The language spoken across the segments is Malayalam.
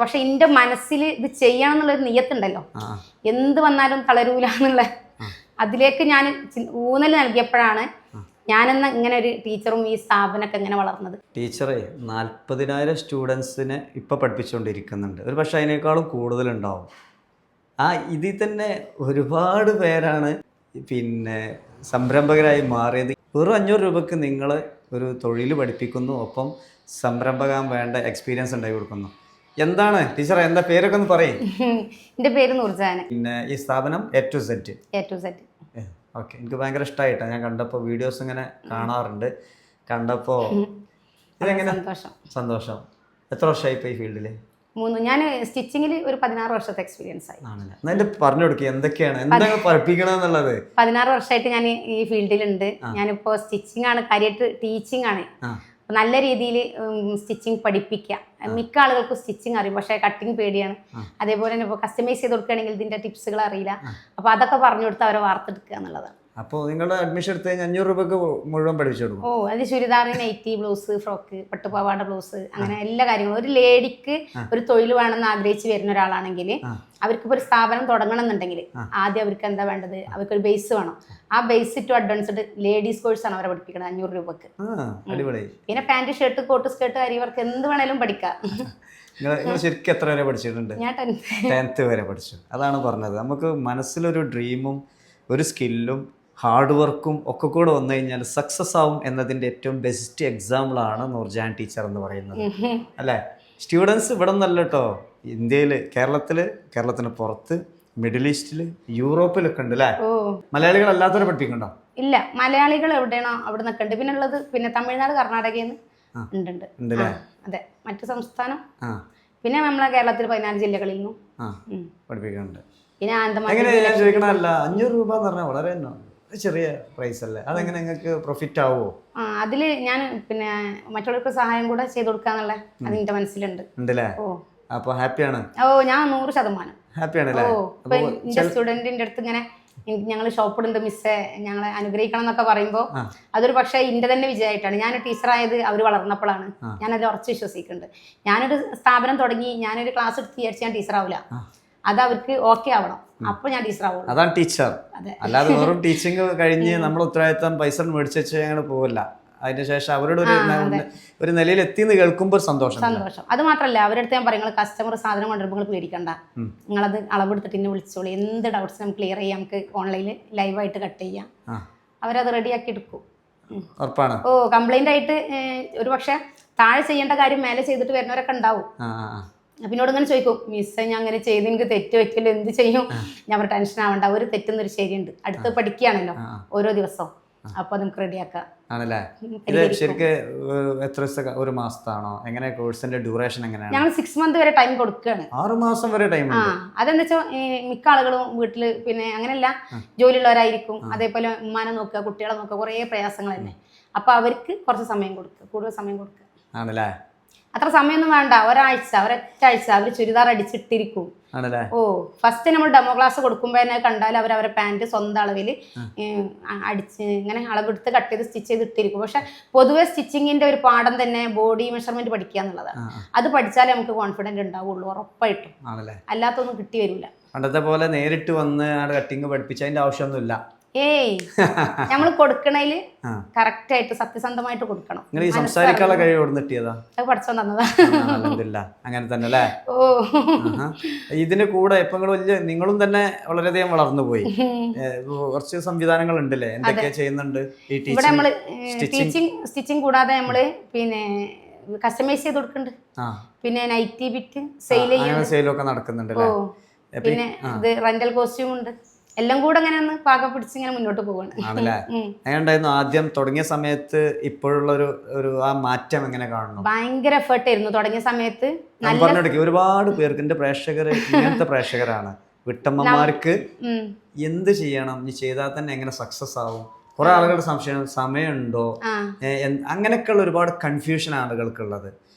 പക്ഷെ എന്റെ മനസ്സിൽ ഇത് ചെയ്യണം എന്നുള്ളൊരു നിയത്തുണ്ടല്ലോ, എന്ത് വന്നാലും തളരൂല എന്നുള്ള അതിലേക്ക് ഞാൻ ഊന്നൽ നൽകിയപ്പോഴാണ് ഞാനെന്ന ഇങ്ങനെ ഒരു ടീച്ചറും ഈ സ്ഥാപനമൊക്കെ ഇങ്ങനെ വളർന്നത്. ടീച്ചറെ 40,000 സ്റ്റുഡൻസിനെ ഇപ്പം പഠിപ്പിച്ചുകൊണ്ടിരിക്കുന്നുണ്ട്. ഒരു പക്ഷേ അതിനേക്കാളും കൂടുതലുണ്ടാവും. ഇതിൽ തന്നെ ഒരുപാട് പേരാണ് പിന്നെ സംരംഭകരായി മാറിയത്. വെറും 500 രൂപയ്ക്ക് നിങ്ങൾ ഒരു തൊഴിൽ പഠിപ്പിക്കുന്നു, ഒപ്പം സംരംഭകം വേണ്ട എക്സ്പീരിയൻസ് ഉണ്ടായി കൊടുക്കുന്നു. എന്താണ് ടീച്ചറെ, എന്താ പേരൊക്കെ ഒന്ന് പറയും? എൻ്റെ പേര് നൂർജഹാൻ. പിന്നെ ഈ സ്ഥാപനം A to Z. ഓക്കെ, എനിക്ക് ഭയങ്കര ഇഷ്ടമായിട്ടാണ്. ഞാൻ കണ്ടപ്പോൾ വീഡിയോസ് ഇങ്ങനെ കാണാറുണ്ട്. കണ്ടപ്പോൾ ഇതെങ്ങനെ സന്തോഷം. എത്ര വർഷമായി ഇപ്പോൾ ഈ ഫീൽഡിൽ? ഞാൻ സ്റ്റിച്ചിങ്ങിൽ ഒരു 16 വർഷത്തെ എക്സ്പീരിയൻസ് ആയി. ആണല്ലേ? എന്നിട്ട് പറഞ്ഞു കൊടുക്കുക എന്തൊക്കെയാണ്, എന്താണ് പഠിപ്പിക്കണമെന്നുള്ളത്. 16 വർഷമായിട്ട് ഞാൻ ഈ ഫീൽഡിലുണ്ട്. ഞാനിപ്പോൾ സ്റ്റിച്ചിങ് ആണ് കാര്യമായിട്ട്, ടീച്ചിങ് ആണ്. നല്ല രീതിയിൽ സ്റ്റിച്ചിങ് പഠിപ്പിക്കുക. മിക്ക ആളുകൾക്കും സ്റ്റിച്ചിങ് അറിയും, പക്ഷേ കട്ടിങ് പേടിയാണ്. അതേപോലെ തന്നെ ഇപ്പോൾ കസ്റ്റമൈസ് ചെയ്ത് കൊടുക്കുകയാണെങ്കിൽ ഇതിൻ്റെ ടിപ്സുകൾ അറിയില്ല. അപ്പോൾ അതൊക്കെ പറഞ്ഞു കൊടുത്ത് അവരെ വാർത്തെടുക്കുക എന്നുള്ളതാണ്. അപ്പോൾ നിങ്ങളുടെ അഡ്മിഷൻ എടുത്ത് 500 രൂപയ്ക്ക് മുഴുവൻ പഠിച്ചു കൊടുക്കും? അത് ചുരിദാർ, നൈറ്റി, ബ്ലൗസ്, ഫ്രോക്ക്, പട്ടുപാവാട, ബ്ലൗസ്, അങ്ങനെ എല്ലാ കാര്യങ്ങളും. ഒരു ലേഡിക്ക് ഒരു തൊഴിൽ വേണമെന്ന് ആഗ്രഹിച്ച് വരുന്ന ഒരാളാണെങ്കിൽ അവർക്കിപ്പോൾ ഒരു സ്ഥാപനം തുടങ്ങണം എന്നുണ്ടെങ്കിൽ ആദ്യം അവർക്ക് എന്താ വേണ്ടത്? അവർക്കൊരു ബേസ് വേണം. ആ ബേസ് ടു അഡ്വാൻസ്ഡ് ലേഡീസ് കോഴ്സാണ് അവരെ പഠിപ്പിക്കുന്നത് 500 രൂപക്ക്. പിന്നെ പാൻറ്, ഷർട്ട്, കോട്ട്, സ്കേർട്ട്, അരി വർക്ക് എന്ത് വേണേലും പഠിക്കാം. ശരിക്കും എത്ര വരെ പഠിച്ചിട്ടുണ്ട്? ഞാൻ 10th വരെ പഠിച്ചു. അതാണ് പറഞ്ഞത്, നമുക്ക് മനസ്സിലൊരു ഡ്രീമും ഒരു സ്കില്ലും ഹാർഡ് വർക്കും ഒക്കെ കൂടെ വന്നു കഴിഞ്ഞാൽ സക്സസ് ആവും എന്നതിൻ്റെ ഏറ്റവും ബെസ്റ്റ് എക്സാമ്പിളാണ് നൂർജഹാൻ ടീച്ചർ എന്ന് പറയുന്നത്, അല്ലേ? സ്റ്റുഡൻസ് ഇവിടെ നിന്നല്ല കേട്ടോ, ഇന്ത്യയിൽ, കേരളത്തിന് പുറത്ത്, മിഡിൽ ഈസ്റ്റിൽ, യൂറോപ്പിലൊക്കെ ഉണ്ട്, അല്ലേ? മലയാളികൾ അല്ലാത്തവരെ പഠിപ്പിക്കണ്ടോ? ഇല്ല, മലയാളികൾ എവിടെയാണോ അവിടെ നിന്നൊക്കെ ഉണ്ട്. പിന്നെ ഉള്ളത് പിന്നെ തമിഴ്നാട്, കർണാടകയിൽ നിന്ന് ഉണ്ട്. അതെ, മറ്റു സംസ്ഥാനം. പിന്നെ നമ്മളെ കേരളത്തിൽ 14 ജില്ലകളിൽ നിന്നും പഠിപ്പിക്കുന്നുണ്ട്. പിന്നെ ഞാൻ ചോദിക്കണമല്ല, 500 രൂപ എന്ന് പറഞ്ഞാൽ വളരെ ചെറിയ പ്രൈസ് അല്ലേ? അതെങ്ങനെ നിങ്ങൾക്ക് പ്രോഫിറ്റ് ആവുമോ? അതിൽ ഞാൻ പിന്നെ മറ്റുള്ളവർക്ക് സഹായം കൂടെ ചെയ്ത് കൊടുക്കാന്നുള്ള അതിന്റെ മനസ്സിലുണ്ട്. ഉണ്ടല്ലേ? അപ്പൊ ഹാപ്പിയാണ്? ഞാൻ 100% ഹാപ്പിയാണ്. എന്റെ സ്റ്റുഡന്റിന്റെ അടുത്ത് ഇങ്ങനെ ഞങ്ങൾ ഷോപ്പിടുണ്ട് മിസ്സേ, ഞങ്ങളെ അനുഗ്രഹിക്കണം എന്നൊക്കെ പറയുമ്പോൾ അതൊരു പക്ഷേ ഇന്റെ തന്നെ വിജയമായിട്ടാണ്. ഞാൻ ടീച്ചറായത് അവർ വളർന്നപ്പോഴാണ്. ഞാനതിൽ ഉറച്ച് വിശ്വസിക്കുന്നുണ്ട്. ഞാനൊരു സ്ഥാപനം തുടങ്ങി, ഞാനൊരു ക്ലാസ് എടുത്ത് വിചാരിച്ച് ഞാൻ ടീച്ചറാവില്ല. അത് അവർക്ക് ഓക്കെ ആവണം, അപ്പൊ ഞാൻ ടീച്ചർ ആവുള്ളൂ. അതാണ് ടീച്ചർ. അല്ലാതെ വെറും ടീച്ചിങ് കഴിഞ്ഞ് നമ്മൾ ഉത്തരവാദിത്തം പൈസ മേടിച്ച് വെച്ച് ഞങ്ങൾ പോവില്ല. അതിന് ശേഷം അവരോട് ഒരു നിലയിൽ എത്തിന്ന് കേൾക്കുമ്പോൾ സന്തോഷം. അത് മാത്രമല്ല, അവരടുത്ത് ഞാൻ പറയും, കസ്റ്റമർ സാധനം കൊണ്ടുവരുമ്പോൾ നിങ്ങൾ പേടിക്കണ്ട, നിങ്ങളത് അളവെടുത്തിട്ട് എന്നെ വിളിച്ചോളൂ, എന്ത് ഡൗട്ട്സ് നമുക്ക് ക്ലിയർ ചെയ്യാം, നമുക്ക് ഓൺലൈനിൽ ലൈവായിട്ട് കട്ട് ചെയ്യാം. അവരത് റെഡിയാക്കി എടുക്കും. കംപ്ലൈന്റ് ആയിട്ട് ഒരു പക്ഷെ താഴെ ചെയ്യേണ്ട കാര്യം മേലെ ചെയ്തിട്ട് വരുന്നവരൊക്കെ ഉണ്ടാവും. പിന്നോട് ഇങ്ങനെ ചോദിക്കും, മിസ്സേ ഞാൻ അങ്ങനെ ചെയ്ത് എനിക്ക് തെറ്റ് പറ്റില്ല, എന്ത് ചെയ്യും? ഞാൻ ടെൻഷൻ ആവണ്ട, ഒരു തെറ്റുന്നൊരു ശരിയുണ്ട്, അടുത്ത് പഠിക്കുകയാണല്ലോ ഓരോ ദിവസവും, അപ്പൊ നമുക്ക് റെഡിയാക്കാം. ആണല്ലേ? ശരിക്കും എത്ര ദിവസം, ഒരു മാസത്താണോ? എങ്ങനെ കോഴ്സിന്റെ ഡ്യൂറേഷൻ എങ്ങനെയാണ്? ഞങ്ങൾ 6 months വരെ ടൈം കൊടുക്കുകയാണ്. 6 മാസം വരെ ടൈം? അതെന്താ വെച്ചാൽ മിക്ക ആളുകളും വീട്ടില് പിന്നെ അങ്ങനെയല്ല ജോലിയുള്ളവരായിരിക്കും, അതേപോലെ ഉമ്മാനെ നോക്കുക, കുട്ടികളെ നോക്കുക, കുറേ പ്രയാസങ്ങളല്ലേ. അപ്പൊ അവർക്ക് കുറച്ച് സമയം കൊടുക്കുക, കൂടുതൽ സമയം കൊടുക്കുക. ആണല്ലേ? അത്ര സമയമൊന്നും വേണ്ട, ഒരൊറ്റ ആഴ്ച അവർ ചുരിദാർ അടിച്ചിട്ടിരിക്കും. ഫസ്റ്റ് നമ്മൾ ഡെമോ ക്ലാസ് കൊടുക്കുമ്പോൾ തന്നെ കണ്ടാൽ അവരെ പാൻറ് സ്വന്തം അളവിൽ അടിച്ച് ഇങ്ങനെ അളവെടുത്ത് കട്ട് ചെയ്ത് സ്റ്റിച്ച് ചെയ്ത് ഇട്ടിരിക്കും. പക്ഷെ പൊതുവെ സ്റ്റിച്ചിങ്ങിന്റെ ഒരു പാഠം തന്നെ ബോഡി മെഷർമെന്റ് പഠിക്കുക എന്നുള്ളതാണ്. അത് പഠിച്ചാലേ നമുക്ക് കോൺഫിഡന്റ് ഉണ്ടാവുള്ളൂ, ഉറപ്പായിട്ടും. അല്ലാത്തൊന്നും കിട്ടി വരില്ല. പണ്ടത്തെ പോലെ നേരിട്ട് വന്ന് കട്ടിങ് പഠിപ്പിച്ച അതിന്റെ ആവശ്യമൊന്നുമില്ല. നമ്മൾ കൊടുക്കണേല് കറക്റ്റ് ആയിട്ട് സത്യസന്ധമായിട്ട് കൊടുക്കണം. സംസാരിക്കാനുള്ള കഴിവ് കിട്ടിയതാ? അത് പഠിച്ചോ തന്നതാ. അങ്ങനെ തന്നെ അല്ലേ? ഇതിന്റെ കൂടെ ഇപ്പൊ നിങ്ങളും തന്നെ വളരെയധികം വളർന്നു പോയി. കുറച്ച് സംവിധാനങ്ങൾ ഉണ്ടല്ലേ, എന്തൊക്കെയാ ചെയ്യുന്നുണ്ട്? ഇവിടെ നമ്മള് സ്റ്റിച്ചിങ് കൂടാതെ നമ്മള് പിന്നെ കസ്റ്റമൈസ് ചെയ്ത് കൊടുക്കുന്നുണ്ട്. പിന്നെ നൈറ്റി ബിറ്റ് സെയിലൊക്കെ നടക്കുന്നുണ്ട്. പിന്നെ ഇത് റെന്റൽ കോസ്റ്റ്യൂം ഉണ്ട്. എല്ലാം കൂടെ അങ്ങനെ ഒന്ന് പാകം പിടിച്ച് ഇങ്ങനെ മുന്നോട്ട് പോവാണ്. എങ്ങനെയുണ്ടായിരുന്നു ആദ്യം തുടങ്ങിയ സമയത്ത്? ഇപ്പോഴുള്ള ഒരു ആ മാറ്റം എങ്ങനെ കാണുന്നു? ഭയങ്കര എഫേർട്ട് ആയിരുന്നു തുടങ്ങിയ സമയത്ത്. ഒരുപാട് പേർക്ക്, എന്റെ പ്രേക്ഷകർ ഇങ്ങനത്തെ പ്രേക്ഷകരാണ്. വിട്ടമ്മമാർക്ക് എന്ത് ചെയ്യണം, നീ ചെയ്താൽ തന്നെ എങ്ങനെ സക്സസ് ആവും? കുറെ ആളുകളുടെ സംശയം, സമയമുണ്ടോ, അങ്ങനെയൊക്കെയുള്ള ഒരുപാട് കൺഫ്യൂഷൻ ആളുകൾക്കുള്ളത്.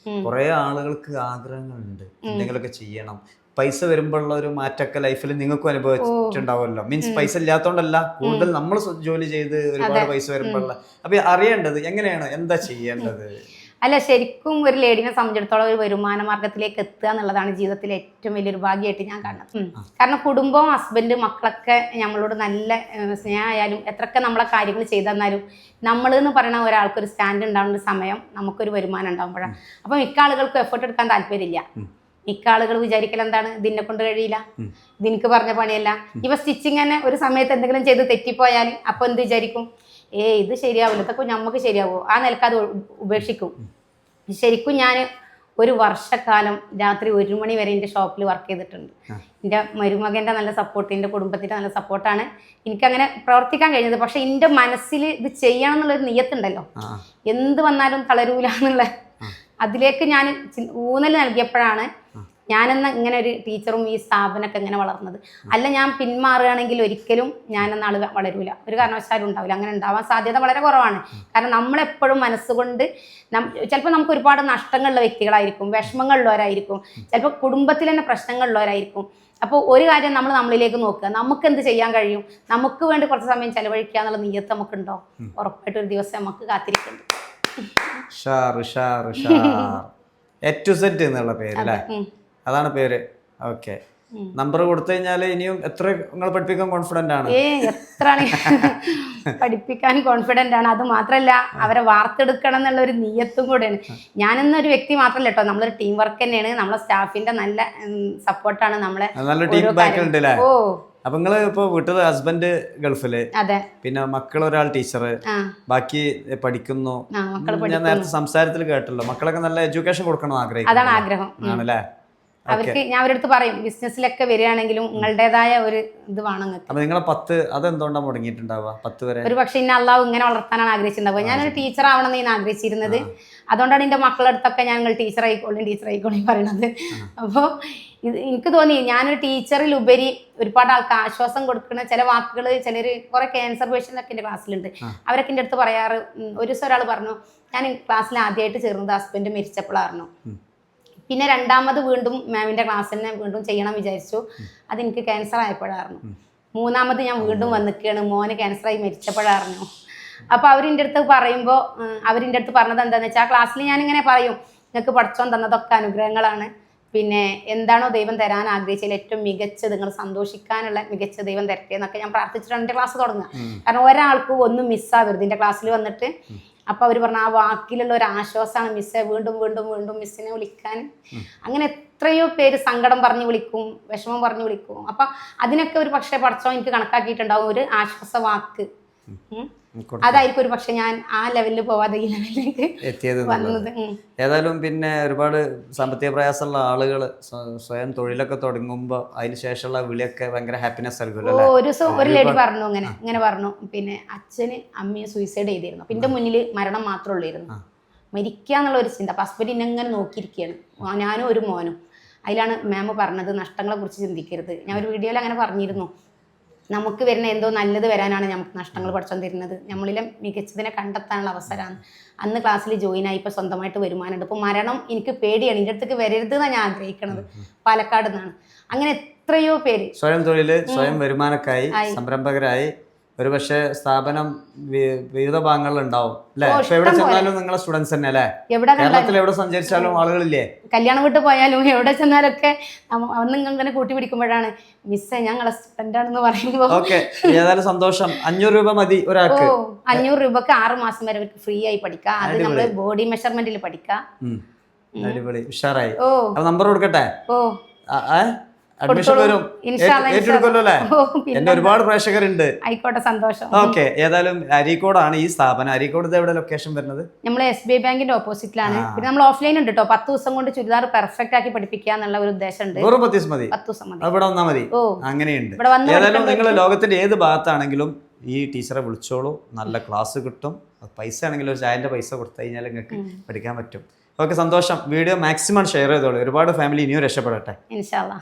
കുറെ ആളുകൾക്ക് ആഗ്രഹങ്ങളുണ്ട്, എന്തെങ്കിലുമൊക്കെ ചെയ്യണം. പൈസ വരുമ്പോഴുള്ള ഒരു മാറ്റമൊക്കെ ലൈഫിൽ നിങ്ങൾക്കും അനുഭവിച്ചിട്ടുണ്ടാവുമല്ലോ. മീൻസ് പൈസ ഇല്ലാത്തോണ്ടല്ല, കൂടുതൽ നമ്മൾ ജോലി ചെയ്ത് ഒരുപാട് പൈസ വരുമ്പോഴുള്ള. അപ്പൊ അറിയേണ്ടത് എങ്ങനെയാണ്, എന്താ ചെയ്യേണ്ടത്? അല്ല, ശരിക്കും ഒരു ലേഡീനെ സംബന്ധിച്ചിടത്തോളം ഒരു വരുമാന മാർഗത്തിലേക്ക് എത്തുക എന്നുള്ളതാണ് ജീവിതത്തിലെ ഏറ്റവും വലിയൊരു ഭാഗ്യമായിട്ട് ഞാൻ കാണുന്നത്. കാരണം കുടുംബവും ഹസ്ബൻഡ് മക്കളൊക്കെ നമ്മളോട് നല്ല സ്നേഹമായാലും എത്രയൊക്കെ നമ്മളെ കാര്യങ്ങൾ ചെയ്തു തന്നാലും നമ്മൾ എന്ന് പറയുന്ന ഒരാൾക്കൊരു സ്റ്റാൻഡ് ഉണ്ടാവുന്ന ഒരു സമയം നമുക്കൊരു വരുമാനം ഉണ്ടാകുമ്പോഴാണ്. അപ്പം മിക്ക ആളുകൾക്കും എഫേർട്ട് എടുക്കാൻ താല്പര്യമില്ല. മിക്ക ആളുകൾ വിചാരിക്കൽ എന്താണ്, ഇതിനെ കൊണ്ട് കഴിയില്ല, ഇതെനിക്ക് പറഞ്ഞ പണിയല്ല. ഇവ സ്റ്റിച്ചിങ് തന്നെ ഒരു സമയത്ത് എന്തെങ്കിലും ചെയ്ത് തെറ്റിപ്പോയാൽ അപ്പോൾ എന്ത് വിചാരിക്കും, ഇത് ശരിയാവില്ല, ഇതൊക്കെ നമുക്ക് ശരിയാവുമോ, ആ നിലക്ക് അത് ഉപേക്ഷിക്കും. ശരിക്കും ഞാൻ ഒരു വർഷക്കാലം രാത്രി 1 മണി വരെ എൻ്റെ ഷോപ്പിൽ വർക്ക് ചെയ്തിട്ടുണ്ട്. എൻ്റെ മരുമകൻ്റെ നല്ല സപ്പോർട്ട്, എൻ്റെ കുടുംബത്തിൻ്റെ നല്ല സപ്പോർട്ടാണ് എനിക്കങ്ങനെ പ്രവർത്തിക്കാൻ കഴിഞ്ഞത്. പക്ഷെ എൻ്റെ മനസ്സിൽ ഇത് ചെയ്യണം എന്നുള്ളൊരു നിയത്തുണ്ടല്ലോ, എന്ത് വന്നാലും തളരൂല എന്നുള്ള അതിലേക്ക് ഞാൻ ഊന്നൽ നൽകിയപ്പോഴാണ് ഞാനെന്ന ഇങ്ങനെ ഒരു ടീച്ചറും ഈ സ്ഥാപനമൊക്കെ ഇങ്ങനെ വളർന്നത്. അല്ല, ഞാൻ പിന്മാറുകയാണെങ്കിൽ ഒരിക്കലും ഞാനെന്ന ആൾ വളരൂല, ഒരു കാരണവശാലും ഉണ്ടാവില്ല. അങ്ങനെ ഉണ്ടാവാൻ സാധ്യത വളരെ കുറവാണ്. കാരണം നമ്മളെപ്പോഴും മനസ്സുകൊണ്ട് ചിലപ്പോൾ നമുക്ക് ഒരുപാട് നഷ്ടങ്ങളുള്ള വ്യക്തികളായിരിക്കും, വിഷമങ്ങളുള്ളവരായിരിക്കും, ചിലപ്പോൾ കുടുംബത്തിൽ തന്നെ പ്രശ്നങ്ങളുള്ളവരായിരിക്കും. അപ്പോൾ ഒരു കാര്യം നമ്മൾ നമ്മളിലേക്ക് നോക്കുക, നമുക്ക് എന്ത് ചെയ്യാൻ കഴിയും, നമുക്ക് വേണ്ടി കുറച്ച് സമയം ചെലവഴിക്കുക എന്നുള്ള നിയ്യത്ത് നമുക്കുണ്ടോ, ഉറപ്പായിട്ട് ഒരു ദിവസം നമുക്ക് കാത്തിരിക്കുന്നുണ്ട്. A to Z എന്നുള്ള പേര് അല്ലേ, അതാണ് പേര്. ഓക്കെ, നമ്പർ കൊടുത്തു കഴിഞ്ഞാൽ ഇനിയും എത്ര നിങ്ങൾ പഠിപ്പിക്കാൻ കോൺഫിഡന്റ് ആണ്? എത്ര പഠിപ്പിക്കാൻ കോൺഫിഡന്റ് ആണ്. അത് മാത്രല്ല, അവരെ വാർത്തെടുക്കണം എന്നുള്ള ഒരു നിയത്തും കൂടെയാണ്. ഞാനെന്നൊരു വ്യക്തി മാത്രമല്ല കേട്ടോ, നമ്മളൊരു ടീം വർക്ക് തന്നെയാണ്. നമ്മളെ സ്റ്റാഫിന്റെ നല്ല സപ്പോർട്ടാണ്. നമ്മളെ നല്ല ടീം ബാക്ക് ഉണ്ട് അല്ലേ? അപ്പൊ നിങ്ങള് ഇപ്പൊ വീട്ടിൽ ഹസ്ബൻഡ് ഗൾഫില്, പിന്നെ മക്കൾ ഒരാൾ ടീച്ചർ, ബാക്കി പഠിക്കുന്നു. ഞാൻ നേരത്തെ സംസാരത്തിൽ കേട്ടല്ലോ, മക്കളൊക്കെ നല്ല എഡ്യൂക്കേഷൻ കൊടുക്കണം അതാണ് ആഗ്രഹം ആണല്ലേ? അവർക്ക് ഞാൻ അവരടുത്ത് പറയും, ബിസിനസ്സിലൊക്കെ വരികയാണെങ്കിലും നിങ്ങളുടേതായ ഒരു ഇത് വേണം. അപ്പൊ നിങ്ങളെ 10 അതെന്തുകൊണ്ടാണ് മുടങ്ങിയിട്ടുണ്ടാവുക? 10 വരെ ഒരു പക്ഷെ ഇന്ന അള്ളാഹു ഇങ്ങനെ വളർത്താനാണ് ആഗ്രഹിച്ചിട്ടുണ്ടാവുക. ഞാനൊരു ടീച്ചർ ആവണം എന്ന് ആഗ്രഹിച്ചിരുന്നത്. അതുകൊണ്ടാണ് എൻ്റെ മക്കളുടെ അടുത്തൊക്കെ ഞങ്ങൾ ടീച്ചർ ആയിക്കോളും പറയണത്. അപ്പോൾ എനിക്ക് തോന്നി, ഞാനൊരു ടീച്ചറിൽ ഉപരി ഒരുപാട് ആൾക്ക് ആശ്വാസം കൊടുക്കുന്ന ചില വാക്കുകൾ, ചിലർ കുറെ ക്യാൻസർ പേഷ്യൻ്റൊക്കെ എൻ്റെ ക്ലാസ്സിലുണ്ട്. അവരൊക്കെ എൻ്റെ അടുത്ത് പറയാറ്, ഒരു ദിവസം ഒരാൾ പറഞ്ഞു, ഞാൻ ക്ലാസ്സിൽ ആദ്യമായിട്ട് ചേർന്നത് ഹസ്ബൻഡ് മരിച്ചപ്പോഴായിരുന്നു. പിന്നെ രണ്ടാമത് വീണ്ടും മാമിൻ്റെ ക്ലാസ് തന്നെ വീണ്ടും ചെയ്യണം വിചാരിച്ചു, അതെനിക്ക് ക്യാൻസർ ആയപ്പോഴായിരുന്നു. മൂന്നാമത് ഞാൻ വീണ്ടും വന്നിക്കുകയാണ്, മോന് ക്യാൻസറായി മരിച്ചപ്പോഴായിരുന്നു. അപ്പോൾ അവരിൻ്റെ അടുത്ത് പറയുമ്പോൾ അവരിൻ്റെ അടുത്ത് പറഞ്ഞത് എന്താണെന്ന് വെച്ചാൽ, ആ ക്ലാസ്സിൽ ഞാനിങ്ങനെ പറയും, നിങ്ങൾക്ക് പഠിച്ചോൻ തന്നതൊക്കെ അനുഗ്രഹങ്ങളാണ്, പിന്നെ എന്താണോ ദൈവം തരാൻ ആഗ്രഹിച്ചതിൽ ഏറ്റവും മികച്ചത്, നിങ്ങൾ സന്തോഷിക്കാനുള്ള മികച്ച ദൈവം തരട്ടെ എന്നൊക്കെ ഞാൻ പ്രാർത്ഥിച്ചിട്ടാണ് എൻ്റെ ക്ലാസ് തുടങ്ങുക. കാരണം ഒരാൾക്കും ഒന്നും മിസ്സാവരുത് എൻ്റെ ക്ലാസ്സിൽ വന്നിട്ട്. അപ്പോൾ അവർ പറഞ്ഞ ആ വാക്കിലുള്ള ഒരു ആശ്വാസമാണ് മിസ്സെ, വീണ്ടും വീണ്ടും വീണ്ടും മിസ്സിനെ വിളിക്കാൻ. അങ്ങനെ എത്രയോ പേര് സങ്കടം പറഞ്ഞു വിളിക്കും, വിഷമം പറഞ്ഞു വിളിക്കും. അപ്പം അതിനൊക്കെ ഒരു പക്ഷേ പഠിച്ചോ എനിക്ക് കണക്കാക്കിയിട്ടുണ്ടാവും ഒരു ആശ്വാസ വാക്ക്. അതായിരിക്കും ഒരു പക്ഷെ ഞാൻ ആ ലെവലിൽ പോവാതെ ഈ ലെവലിലേക്ക് എത്തിയത് വന്നത്. ഏതായാലും പിന്നെ ഒരുപാട് സാമ്പത്തിക പ്രയാസമുള്ള ആളുകൾ സ്വയം തൊഴിലൊക്കെ തുടങ്ങുമ്പോൾ അതിന് ശേഷമുള്ള വിളിയൊക്കെ ഭയങ്കര ഹാപ്പിനെസ് ആയിരിക്കുമല്ലോ. ഒരു ദിവസം ഒരു ലേഡി പറഞ്ഞു, ഇങ്ങനെ പറഞ്ഞു, പിന്നെ അച്ഛന് അമ്മയെ സൂയിസൈഡ് ചെയ്തിരുന്നു. പിന്നെ മുന്നിൽ മരണം മാത്രമേ ഉള്ളായിരുന്നു, മരിക്കുക എന്നുള്ള ഒരു ചിന്ത. അപ്പം ഹസ്ബൻഡ് ഇങ്ങനെ നോക്കിയിരിക്കുകയാണ്, ഞാനും ഒരു മോനും. അതിലാണ് മാം പറഞ്ഞത്, നഷ്ടങ്ങളെ കുറിച്ച് ചിന്തിക്കരുത്. ഞാൻ ഒരു വീഡിയോയിൽ അങ്ങനെ പറഞ്ഞിരുന്നു, നമുക്ക് വരുന്ന എന്തോ നല്ലത് വരാനാണ് നമുക്ക് നഷ്ടങ്ങൾ പഠിച്ചോണ്ട് തരുന്നത്, നമ്മളിലെ മികച്ചതിനെ കണ്ടെത്താനുള്ള അവസരമാണ്. അന്ന് ക്ലാസ്സിൽ ജോയിൻ ആയി, ഇപ്പോൾ സ്വന്തമായിട്ട് വരുമാനമുണ്ട്. ഇപ്പോൾ മരണം എനിക്ക് പേടിയാണ്, എൻ്റെ അടുത്തേക്ക് വരരുത് എന്നാണ് ഞാൻ ആഗ്രഹിക്കുന്നത്. പാലക്കാട് നിന്നാണ്. അങ്ങനെ എത്രയോ പേര് സ്വയം തൊഴിൽ, സ്വയം വരുമാനക്കായി, സംരംഭകരായി. ഒരു പക്ഷേ സ്ഥാപനം വിവിധ ഭാഗങ്ങളിൽ ഉണ്ടാവും അല്ലേ? എവിടെ ചെന്നാലും നിങ്ങളെ സ്റ്റുഡൻസ് തന്നെ അല്ലേ? കേരളത്തിൽ എവിടെ സഞ്ചരിച്ചാലും ആളുകളില്ലേ? കല്യാണം വീട്ടിൽ പോയാലും എവിടെ ചെന്നാലൊക്കെ അന്ന് ഇങ്ങനെ കൂട്ടി പിടിക്കുമ്പോഴാണ് മിസ്സേ ഞങ്ങളെ സ്റ്റുഡൻ്റ് ആണെന്ന് പറയുമ്പോൾ. ഓക്കെ, ഏതായാലും സന്തോഷം. 500 രൂപ മതി ഒരാൾക്ക്. 500 രൂപക്ക് 6 മാസം വരെ അവർക്ക് ഫ്രീ ആയി പഠിക്കാം. അത് നമ്മൾ ബോഡി മെഷർമെന്റിൽ പഠിക്കാം. അടിപൊളി, ഉഷാറായി. നമ്പർ കൊടുക്കട്ടെ? അഡ്മിഷൻ വരും, ഏറ്റെടുക്കുമല്ലോ അല്ലേ? എന്റെ ഒരുപാട് പ്രേക്ഷകരുണ്ട്. ആയിക്കോട്ടെ, സന്തോഷം. ഓക്കെ, ഏതായാലും അരീക്കോടാണ് ഈ സ്ഥാപനം. അരീക്കോട് എവിടെ ലൊക്കേഷൻ വരുന്നത്? നമ്മൾ SBI ബാങ്കിന്റെ ഓപ്പോസിറ്റിലാണ്. പിന്നെ നമ്മൾ ഓഫ്ലൈൻ ഉണ്ട് കേട്ടോ. 10 ദിവസം കൊണ്ട് ചുരിദാർ പെർഫെക്റ്റ് ആക്കി പഠിപ്പിക്കുക എന്നുള്ള ഒരു ഉദ്ദേശം ഉണ്ട്. വെറും 10 ദിവസം മതി, 10 ദിവസം മതി, ഇവിടെ വന്നാൽ മതി. അങ്ങനെയുണ്ട്. ഏതായാലും നിങ്ങൾ ലോകത്തിന്റെ ഏത് ഭാഗത്താണെങ്കിലും ഈ ടീച്ചറെ വിളിച്ചോളൂ, നല്ല ക്ലാസ് കിട്ടും. പൈസ ആണെങ്കിലും ഒരു ചായന്റെ പൈസ കൊടുത്തു കഴിഞ്ഞാൽ നിങ്ങൾക്ക് പഠിക്കാൻ പറ്റും. ഓക്കെ, സന്തോഷം. വീഡിയോ മാക്സിമം ഷെയർ ചെയ്തോളൂ. ഒരുപാട് ഫാമിലി ഇനിയും രക്ഷപ്പെടട്ടെ. ഇൻഷാ അല്ലാഹ്.